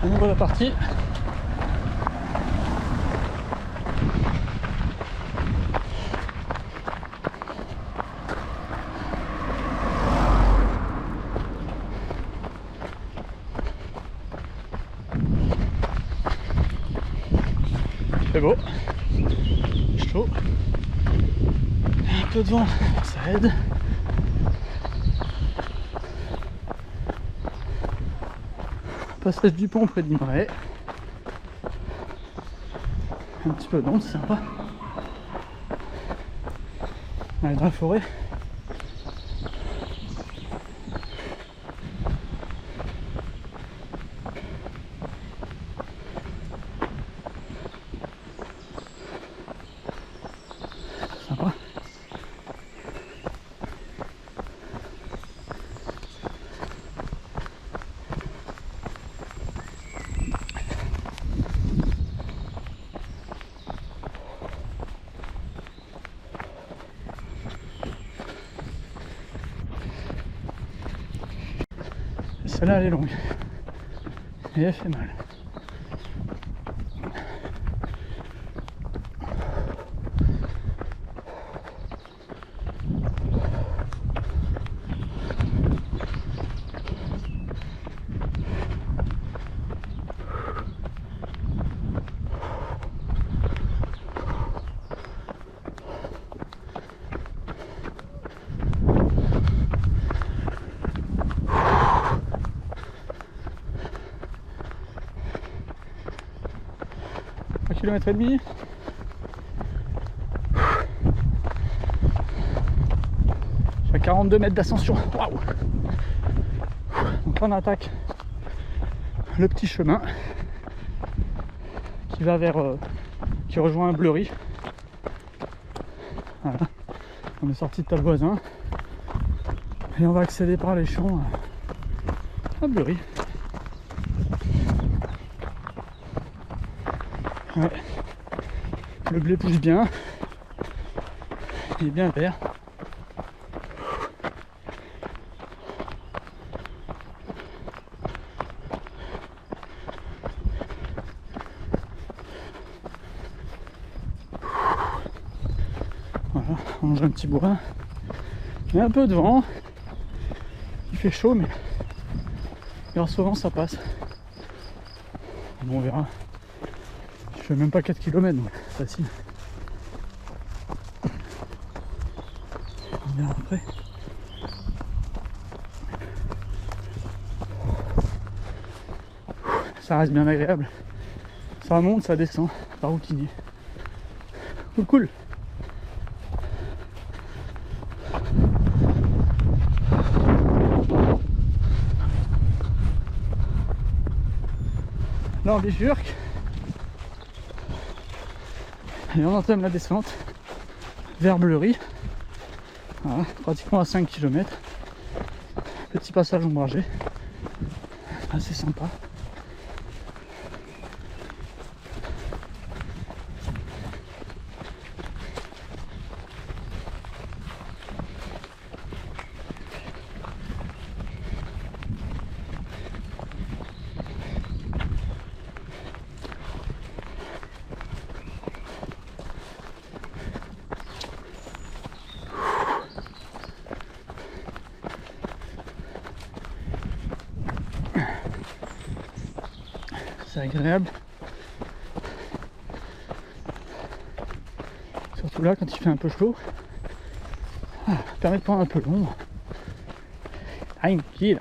On ouvre la partie. C'est beau, chaud, un peu de vent, ça aide. Passage du pont près d'Imray. Un petit peu d'ombre, c'est sympa. On est dans la forêt. Sympa. Celle-là elle est longue et elle fait mal. Kilomètre et demi. Je suis à 42 mètres d'ascension. Waouh! Donc on attaque le petit chemin qui va vers qui rejoint Bleury. Voilà. On est sorti de Talvoisin et on va accéder par les champs à Bleury. Ouais. Le blé pousse bien, il est bien vert. Voilà, on mange un petit bois. Il y a un peu de vent, il fait chaud, mais grâce au vent ça passe. Bon, on verra. Je fais même pas 4 km, donc facile. On verra après. Ça reste bien agréable. Ça monte, ça descend, par routinier. Cool, cool. Là on bifurque. Et on entame la descente vers Bleury. Voilà, pratiquement à 5 km. Petit passage ombragé. Assez sympa. C'est agréable. Surtout là quand il fait un peu chaud. Ça permet de prendre un peu l'ombre. Tranquille.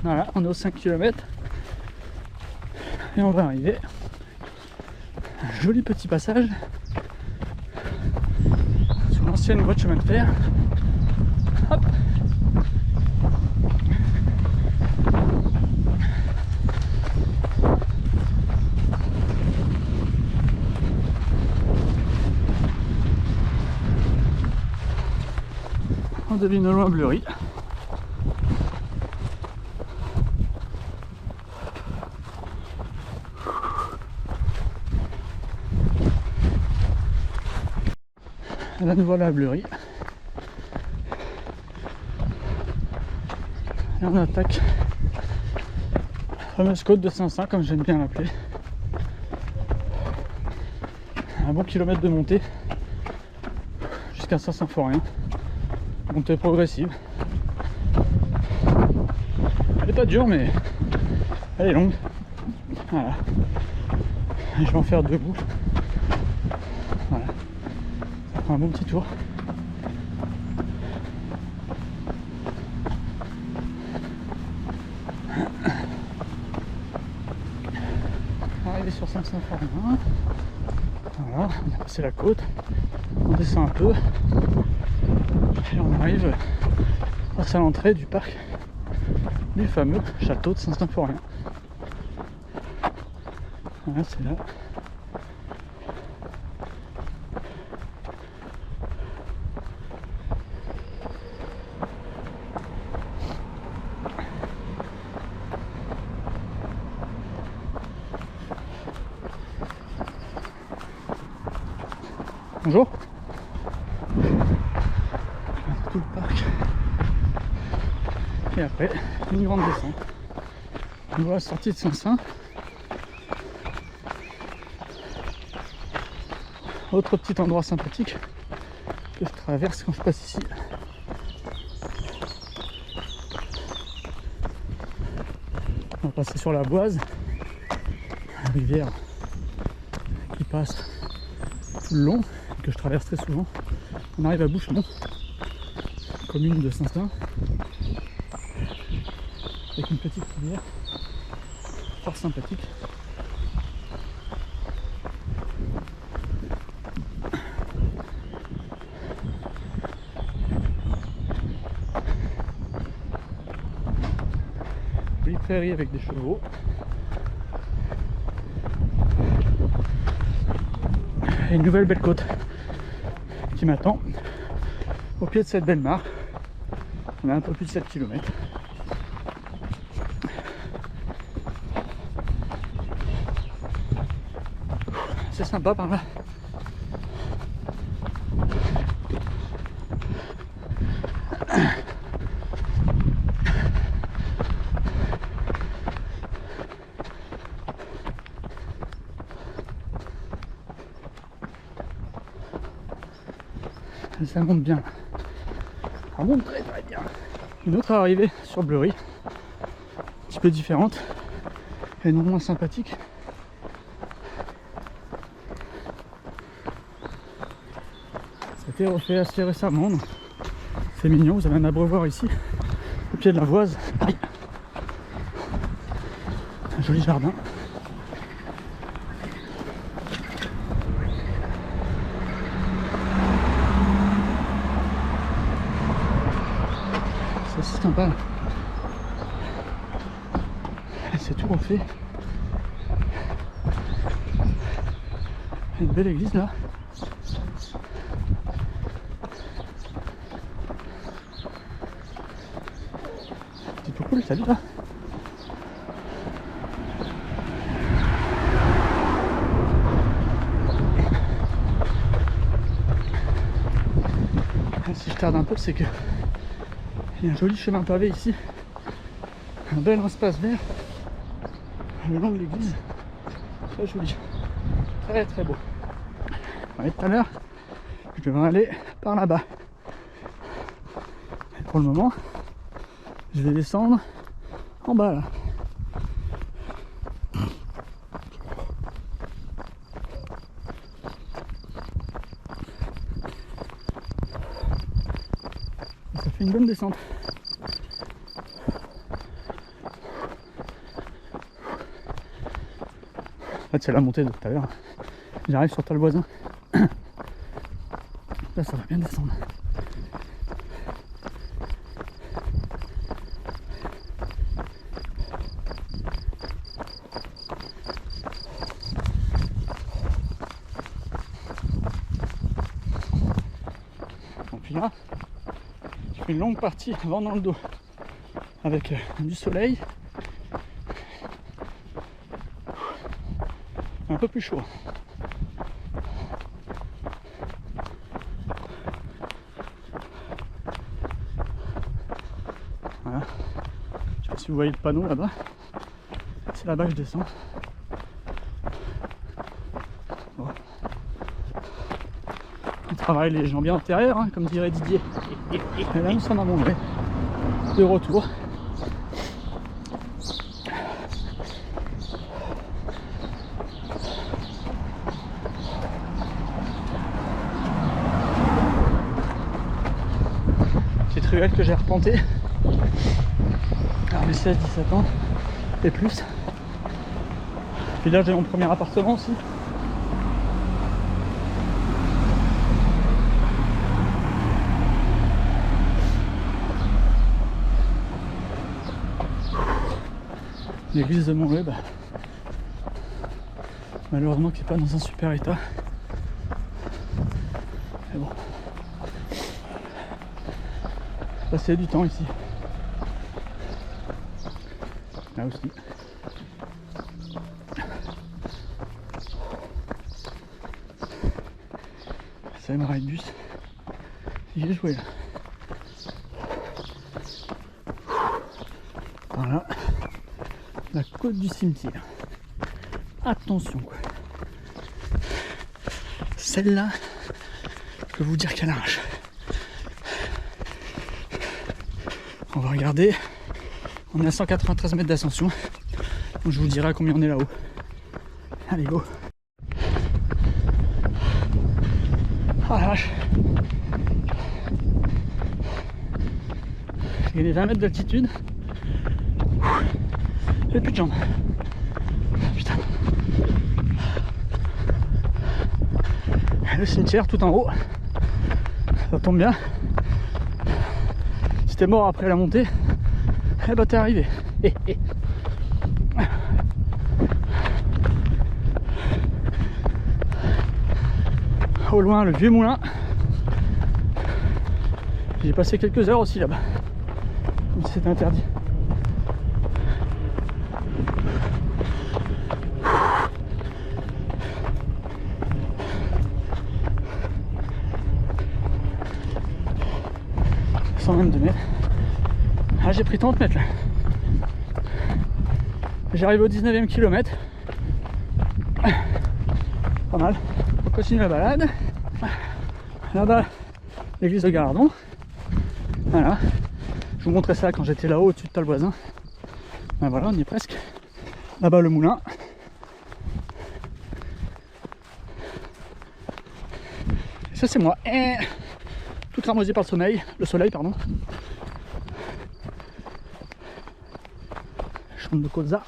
Voilà, on est aux 5 km et on va arriver. Un joli petit passage sur l'ancienne voie de chemin de fer. Hop. de Vinelon à Bleury. Et là nous voilà à Bleury. Et on attaque la fameuse côte de Saint-Saint, comme j'aime bien l'appeler. Un bon kilomètre de montée jusqu'à Saint-Symphorien. Montée progressive. Elle est pas dure, mais elle est longue. Voilà. Et je vais en faire 2 boucles. Voilà. Ça prend un bon petit tour. Arrivé sur Saint-Symphorien. Voilà, on a passé la côte. On descend un peu. Et on arrive à l'entrée du parc du fameux château de Saint-Symphorien. Voilà, c'est là. Bonjour. Tout le parc. Et après, une grande descente. On voit la sortie de Saint-Saint. Autre petit endroit sympathique que je traverse quand je passe ici. On va passer sur la Boise, la rivière qui passe tout le long, que je traverse très souvent. On arrive à Bouchemont, commune de Saint-Saint, avec une petite rivière fort sympathique. Jolie prairie avec des chevaux. Et une nouvelle belle côte qui m'attend au pied de cette belle mare. On a un peu plus de 7 km. C'est sympa par là. Ça monte bien. Ça monte très très bien. Une autre arrivée sur Bleury, un petit peu différente et non moins sympathique. Ça a été refait assez récemment, donc c'est mignon. Vous avez un abreuvoir ici, au pied de la Voise. Aïe. Un joli jardin. C'est sympa. C'est tout refait. Une belle église là. C'est tout cool, salut là. Si je tarde un peu, c'est que il y a un joli chemin pavé ici, un bel espace vert le long de l'église, très joli, très très beau. Et tout à l'heure, je devrais aller par là-bas. Et pour le moment, je vais descendre en bas là. Ça fait une bonne descente. En fait, c'est la montée de tout à l'heure. J'arrive sur Talvoisin. Là, ça va bien descendre. Donc puis là, je fais une longue partie vent dans le dos avec du soleil. Un peu plus chaud. Voilà. Je sais pas si vous voyez le panneau là-bas. C'est là-bas que je descends. Bon. On travaille les jambes bien antérieures, hein, comme dirait Didier. Et là nous sommes à Montbray. De retour. Petite ruelle que j'ai replantée. Alors, 16-17 ans et plus. Puis là j'ai mon premier appartement aussi. L'église de Montbray, malheureusement qui n'est pas dans un super état. Mais bon. Passer du temps ici. Là aussi. Ça aimerait le bus. J'y ai joué là. Voilà. La côte du cimetière. Attention quoi. Celle-là, je peux vous dire qu'elle arrache. On va regarder. On est à 193 mètres d'ascension. Donc je vous dirai à combien on est là-haut. Allez go. Oh la vache. J'ai gagné 20 mètres d'altitude. J'ai plus de jambes. Putain. Le cimetière tout en haut. Ça tombe bien. Si t'es mort après la montée, eh bah t'es arrivé. Au loin le vieux moulin. J'ai passé quelques heures aussi là-bas. Comme si c'était interdit. Même 2 mètres. Ah, j'ai pris 30 mètres là. J'arrive au 19e kilomètre. Pas mal. On continue la balade. Là-bas, l'église de Galardon. Voilà. Je vous montrais ça quand j'étais là-haut au-dessus de Talboisin. Ben voilà, on y est presque. Là-bas, le moulin. Et ça, c'est moi. Tout cramoisi par le soleil, pardon. Champ de Colza.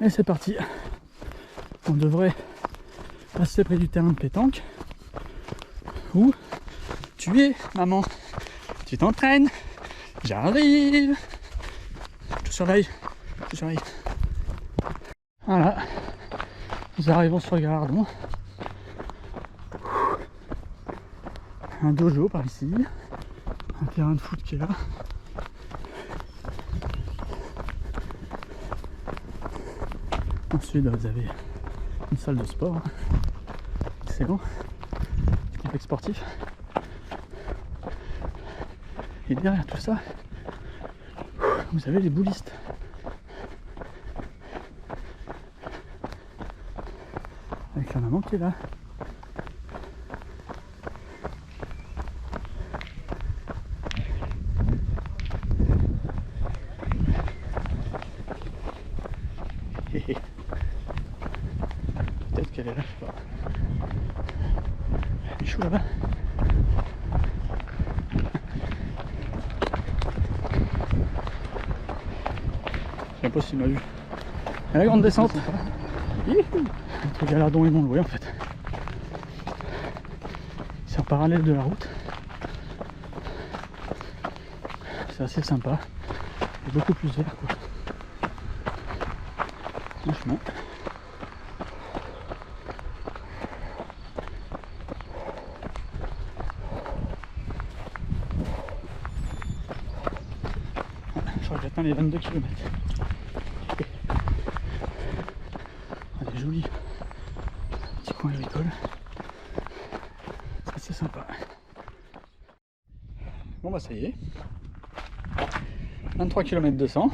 Et c'est parti. On devrait passer près du terrain de pétanque. Où tu es, maman? Tu t'entraînes? J'arrive. Je te surveille. Je te surveille. Voilà. Nous arrivons sur Galardon. Un dojo par ici, un terrain de foot qui est là. Ensuite vous avez une salle de sport, excellent, du complexe sportif. Et derrière tout ça, vous avez les boulistes. Avec la maman qui est là. Peut-être qu'elle est là, je sais pas. Il est chaud là-bas. Je sais pas s'il m'a vu. La grande descente. Entre Galardon et Montloué en fait. C'est en parallèle de la route. C'est assez sympa. Et beaucoup plus vert quoi. Franchement. crois que j'atteins les 22 km. On est joli. Petit coin agricole. C'est assez sympa. Bon bah ça y est. 23 km 200.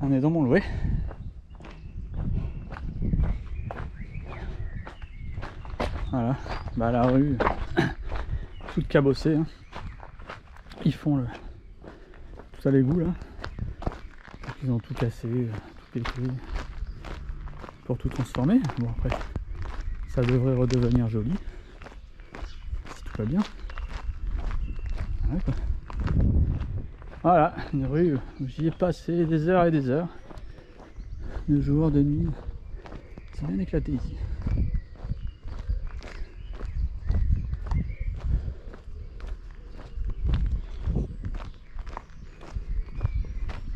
On est dans Montlouet. Voilà, bah la rue toute cabossée. Hein. Ils font le tout à l'égout là. Ils ont tout cassé, tout pété pour tout transformer. Bon après ça devrait redevenir joli si tout va bien. Ouais, quoi. Voilà, une rue où j'y ai passé des heures et des heures, de jour, de nuit. C'est bien éclaté ici.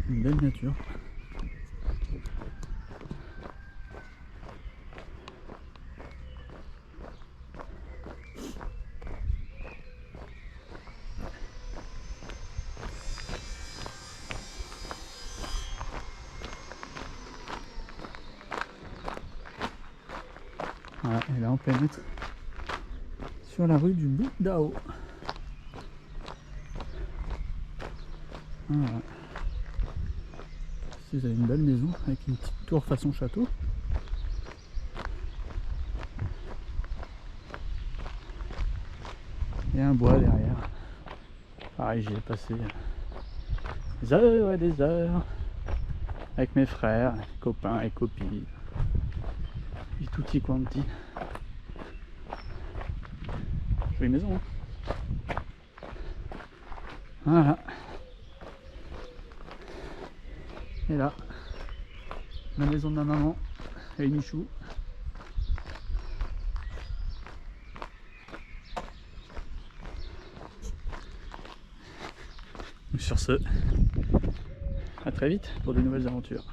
Une belle nature. Voilà, et là on pénètre sur la rue du Bout d'Ao. Voilà. Ici vous avez une belle maison avec une petite tour façon château. Et un bois derrière. Pareil, j'y ai passé des heures et des heures avec mes frères, copains et copines. Et tutti quanti. Jolie maison. Hein. Voilà. Et là, la maison de ma maman et Michou. Sur ce, à très vite pour de nouvelles aventures.